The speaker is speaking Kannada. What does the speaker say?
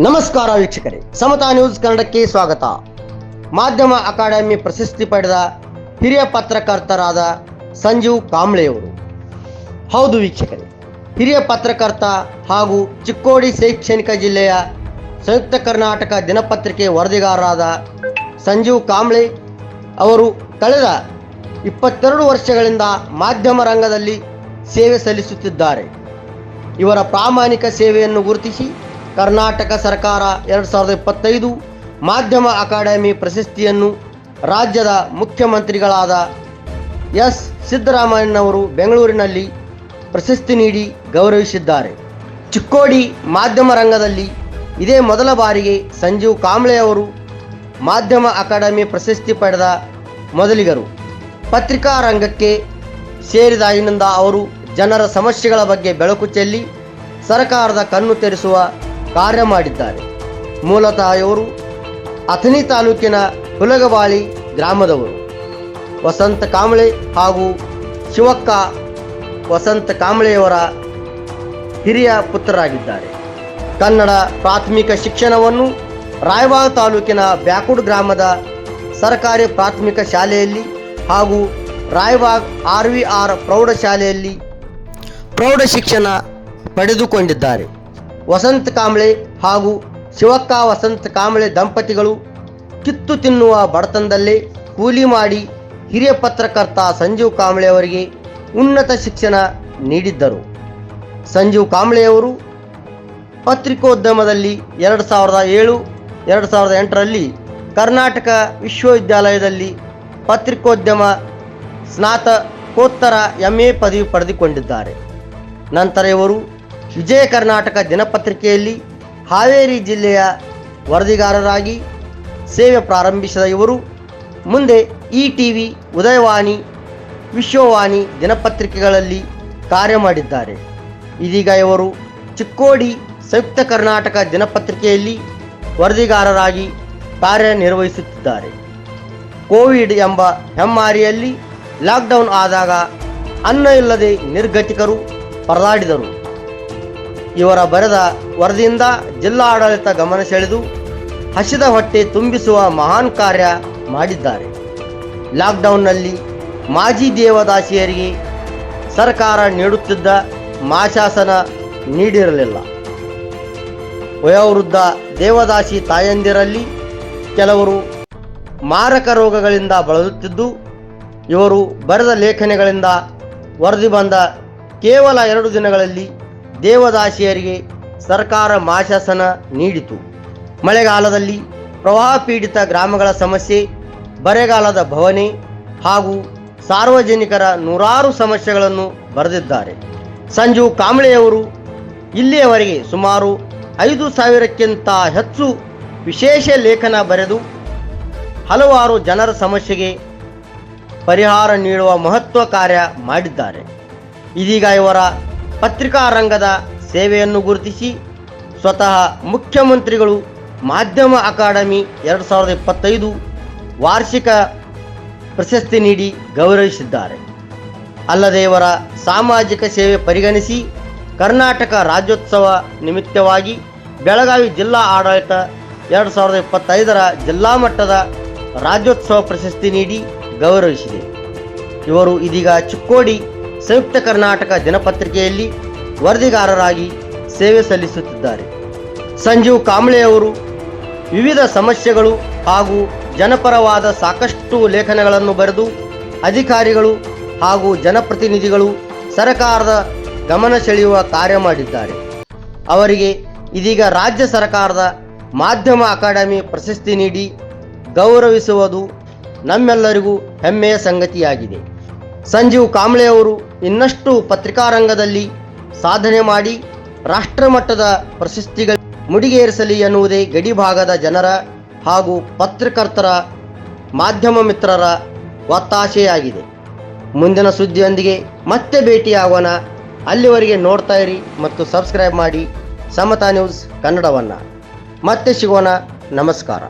ನಮಸ್ಕಾರ ವೀಕ್ಷಕರೇ, ಸಮತಾ ನ್ಯೂಸ್ ಕನ್ನಡಕ್ಕೆ ಸ್ವಾಗತ. ಮಾಧ್ಯಮ ಅಕಾಡೆಮಿ ಪ್ರಶಸ್ತಿ ಪಡೆದ ಹಿರಿಯ ಪತ್ರಕರ್ತರಾದ ಸಂಜೀವ್ ಕಾಂಬ್ಳೆಯವರು. ಹೌದು ವೀಕ್ಷಕರೇ, ಹಿರಿಯ ಪತ್ರಕರ್ತ ಹಾಗೂ ಚಿಕ್ಕೋಡಿ ಶೈಕ್ಷಣಿಕ ಜಿಲ್ಲೆಯ ಸಂಯುಕ್ತ ಕರ್ನಾಟಕ ದಿನಪತ್ರಿಕೆ ವರದಿಗಾರರಾದ ಸಂಜೀವ್ ಕಾಂಬ್ಳೆ ಅವರು ಕಳೆದ 22 ವರ್ಷಗಳಿಂದ ಮಾಧ್ಯಮ ರಂಗದಲ್ಲಿ ಸೇವೆ ಸಲ್ಲಿಸುತ್ತಿದ್ದಾರೆ. ಇವರ ಪ್ರಾಮಾಣಿಕ ಸೇವೆಯನ್ನು ಗುರುತಿಸಿ ಕರ್ನಾಟಕ ಸರ್ಕಾರ 2025 ಮಾಧ್ಯಮ ಅಕಾಡೆಮಿ ಪ್ರಶಸ್ತಿಯನ್ನು ರಾಜ್ಯದ ಮುಖ್ಯಮಂತ್ರಿಗಳಾದ ಎಸ್ ಸಿದ್ದರಾಮಯ್ಯನವರು ಬೆಂಗಳೂರಿನಲ್ಲಿ ಪ್ರಶಸ್ತಿ ನೀಡಿ ಗೌರವಿಸಿದ್ದಾರೆ. ಚಿಕ್ಕೋಡಿ ಮಾಧ್ಯಮ ರಂಗದಲ್ಲಿ ಇದೇ ಮೊದಲ ಬಾರಿಗೆ ಸಂಜೀವ್ ಕಾಂಬ್ಳೆ ಅವರು ಮಾಧ್ಯಮ ಅಕಾಡೆಮಿ ಪ್ರಶಸ್ತಿ ಪಡೆದ ಮೊದಲಿಗರು. ಪತ್ರಿಕಾ ರಂಗಕ್ಕೆ ಸೇರಿದಾಗಿನಿಂದ ಅವರು ಜನರ ಸಮಸ್ಯೆಗಳ ಬಗ್ಗೆ ಬೆಳಕು ಚೆಲ್ಲಿ ಸರ್ಕಾರದ ಕಣ್ಣು ತೆರೆಸುವ ಕಾರ್ಯ ಮಾಡಿದ್ದಾರೆ. ಮೂಲತಃ ಇವರು ಅಥಣಿ ತಾಲೂಕಿನ ಹುಲಗಬಾಳಿ ಗ್ರಾಮದವರು. ವಸಂತ ಕಾಂಬ್ಳೆ ಹಾಗೂ ಶಿವಕ್ಕ ವಸಂತ ಕಾಂಬ್ಳೆಯವರ ಹಿರಿಯ ಪುತ್ರರಾಗಿದ್ದಾರೆ. ಕನ್ನಡ ಪ್ರಾಥಮಿಕ ಶಿಕ್ಷಣವನ್ನು ರಾಯಬಾಗ ತಾಲೂಕಿನ ಬ್ಯಾಕುಡ್ ಗ್ರಾಮದ ಸರ್ಕಾರಿ ಪ್ರಾಥಮಿಕ ಶಾಲೆಯಲ್ಲಿ ಹಾಗೂ ರಾಯಬಾಗ್ RVR ಪ್ರೌಢಶಾಲೆಯಲ್ಲಿ ಪ್ರೌಢ ಶಿಕ್ಷಣ ಪಡೆದುಕೊಂಡಿದ್ದಾರೆ. ವಸಂತ ಕಾಂಬ್ಳೆ ಹಾಗೂ ಶಿವಕ್ಕ ವಸಂತ ಕಾಂಬ್ಳೆ ದಂಪತಿಗಳು ಕಿತ್ತು ತಿನ್ನುವ ಬಡತನದಲ್ಲೇ ಕೂಲಿ ಮಾಡಿ ಹಿರಿಯ ಪತ್ರಕರ್ತ ಸಂಜೀವ್ ಕಾಂಬ್ಳೆ ಅವರಿಗೆ ಉನ್ನತ ಶಿಕ್ಷಣ ನೀಡಿದ್ದರು. ಸಂಜೀವ್ ಕಾಂಬ್ಳೆಯವರು ಪತ್ರಿಕೋದ್ಯಮದಲ್ಲಿ 2007-2008ರಲ್ಲಿ ಕರ್ನಾಟಕ ವಿಶ್ವವಿದ್ಯಾಲಯದಲ್ಲಿ ಪತ್ರಿಕೋದ್ಯಮ ಸ್ನಾತಕೋತ್ತರ MA ಪದವಿ ಪಡೆದುಕೊಂಡಿದ್ದಾರೆ. ನಂತರ ಇವರು ವಿಜಯ ಕರ್ನಾಟಕ ದಿನಪತ್ರಿಕೆಯಲ್ಲಿ ಹಾವೇರಿ ಜಿಲ್ಲೆಯ ವರದಿಗಾರರಾಗಿ ಸೇವೆ ಪ್ರಾರಂಭಿಸಿದ ಇವರು ಮುಂದೆ ETV, ಉದಯವಾಣಿ, ವಿಶ್ವವಾಣಿ ದಿನಪತ್ರಿಕೆಗಳಲ್ಲಿ ಕಾರ್ಯ ಮಾಡಿದ್ದಾರೆ. ಇದೀಗ ಇವರು ಚಿಕ್ಕೋಡಿ ಸಂಯುಕ್ತ ಕರ್ನಾಟಕ ದಿನಪತ್ರಿಕೆಯಲ್ಲಿ ವರದಿಗಾರರಾಗಿ ಕಾರ್ಯನಿರ್ವಹಿಸುತ್ತಿದ್ದಾರೆ. ಕೋವಿಡ್ ಎಂಬ ಹೆಮ್ಮಾರಿಯಲ್ಲಿ ಲಾಕ್ಡೌನ್ ಆದಾಗ ಅನ್ನ ಇಲ್ಲದೆ ನಿರ್ಗತಿಕರು ಪರದಾಡಿದರು. ಇವರ ಬರೆದ ವರದಿಯಿಂದ ಜಿಲ್ಲಾ ಆಡಳಿತ ಗಮನ ಸೆಳೆದು ಹಸಿದ ಹೊಟ್ಟೆ ತುಂಬಿಸುವ ಮಹಾನ್ ಕಾರ್ಯ ಮಾಡಿದ್ದಾರೆ. ಲಾಕ್ಡೌನ್ನಲ್ಲಿ ಮಾಜಿ ದೇವದಾಸಿಯರಿಗೆ ಸರ್ಕಾರ ನೀಡುತ್ತಿದ್ದ ಮಾಶಾಸನ ನೀಡಿರಲಿಲ್ಲ. ವಯೋವೃದ್ಧ ದೇವದಾಸಿ ತಾಯಂದಿರಲ್ಲಿ ಕೆಲವರು ಮಾರಕ ರೋಗಗಳಿಂದ ಬಳಲುತ್ತಿದ್ದು, ಇವರು ಬರೆದ ಲೇಖನಗಳಿಂದ ವರದಿ ಬಂದ ಕೇವಲ 2 ದಿನಗಳಲ್ಲಿ ದೇವದಾಸಿಯರಿಗೆ ಸರ್ಕಾರ ಮಾಶಾಸನ ನೀಡಿತು. ಮಳೆಗಾಲದಲ್ಲಿ ಪ್ರವಾಹ ಪೀಡಿತ ಗ್ರಾಮಗಳ ಸಮಸ್ಯೆ, ಬರೆಗಾಲದ ಭವನೆ ಹಾಗೂ ಸಾರ್ವಜನಿಕರ ನೂರಾರು ಸಮಸ್ಯೆಗಳನ್ನು ಬರೆದಿದ್ದಾರೆ. ಸಂಜೀವ್ ಕಾಂಬ್ಳೆಯವರು ಇಲ್ಲಿಯವರೆಗೆ ಸುಮಾರು 5,000ಕ್ಕಿಂತ ಹೆಚ್ಚು ವಿಶೇಷ ಲೇಖನ ಬರೆದು ಹಲವಾರು ಜನರ ಸಮಸ್ಯೆಗೆ ಪರಿಹಾರ ನೀಡುವ ಮಹತ್ವ ಕಾರ್ಯ ಮಾಡಿದ್ದಾರೆ. ಇದೀಗ ಇವರ ಪತ್ರಿಕಾ ರಂಗದ ಸೇವೆಯನ್ನು ಗುರುತಿಸಿ ಸ್ವತಃ ಮುಖ್ಯಮಂತ್ರಿಗಳು ಮಾಧ್ಯಮ ಅಕಾಡೆಮಿ 2025 ವಾರ್ಷಿಕ ಪ್ರಶಸ್ತಿ ನೀಡಿ ಗೌರವಿಸಿದ್ದಾರೆ. ಅಲ್ಲದೆ ಇವರ ಸಾಮಾಜಿಕ ಸೇವೆ ಪರಿಗಣಿಸಿ ಕರ್ನಾಟಕ ರಾಜ್ಯೋತ್ಸವ ನಿಮಿತ್ತವಾಗಿ ಬೆಳಗಾವಿ ಜಿಲ್ಲಾ ಆಡಳಿತ 2025ರ ಜಿಲ್ಲಾ ಮಟ್ಟದ ರಾಜ್ಯೋತ್ಸವ ಪ್ರಶಸ್ತಿ ನೀಡಿ ಗೌರವಿಸಿದೆ. ಇವರು ಇದೀಗ ಚಿಕ್ಕೋಡಿ ಸಂಯುಕ್ತ ಕರ್ನಾಟಕ ದಿನಪತ್ರಿಕೆಯಲ್ಲಿ ವರದಿಗಾರರಾಗಿ ಸೇವೆ ಸಲ್ಲಿಸುತ್ತಿದ್ದಾರೆ. ಸಂಜೀವ್ ಕಾಂಬ್ಳೆಯವರು ವಿವಿಧ ಸಮಸ್ಯೆಗಳು ಹಾಗೂ ಜನಪರವಾದ ಸಾಕಷ್ಟು ಲೇಖನಗಳನ್ನು ಬರೆದು ಅಧಿಕಾರಿಗಳು ಹಾಗೂ ಜನಪ್ರತಿನಿಧಿಗಳು ಸರ್ಕಾರದ ಗಮನ ಸೆಳೆಯುವ ಕಾರ್ಯ ಮಾಡಿದ್ದಾರೆ. ಅವರಿಗೆ ಇದೀಗ ರಾಜ್ಯ ಸರ್ಕಾರದ ಮಾಧ್ಯಮ ಅಕಾಡೆಮಿ ಪ್ರಶಸ್ತಿ ನೀಡಿ ಗೌರವಿಸುವುದು ನಮ್ಮೆಲ್ಲರಿಗೂ ಹೆಮ್ಮೆಯ ಸಂಗತಿಯಾಗಿದೆ. ಸಂಜೀವ್ ಕಾಂಬ್ಳೆಯವರು ಇನ್ನಷ್ಟು ಪತ್ರಿಕಾರಂಗದಲ್ಲಿ ಸಾಧನೆ ಮಾಡಿ ರಾಷ್ಟ್ರಮಟ್ಟದ ಪ್ರಶಸ್ತಿಗಳ ಮುಡಿಗೇರಿಸಲಿ ಎನ್ನುವುದೇ ಗಡಿಭಾಗದ ಜನರ ಹಾಗೂ ಪತ್ರಕರ್ತರ ಮಾಧ್ಯಮ ಮಿತ್ರರ ಒತ್ತಾಸೆಯಾಗಿದೆ. ಮುಂದಿನ ಸುದ್ದಿಯೊಂದಿಗೆ ಮತ್ತೆ ಭೇಟಿಯಾಗೋಣ. ಅಲ್ಲಿವರೆಗೆ ನೋಡ್ತಾ ಇರಿ ಮತ್ತು ಸಬ್ಸ್ಕ್ರೈಬ್ ಮಾಡಿ ಸಮತಾ ನ್ಯೂಸ್ ಕನ್ನಡವನ್ನು. ಮತ್ತೆ ಸಿಗೋಣ. ನಮಸ್ಕಾರ.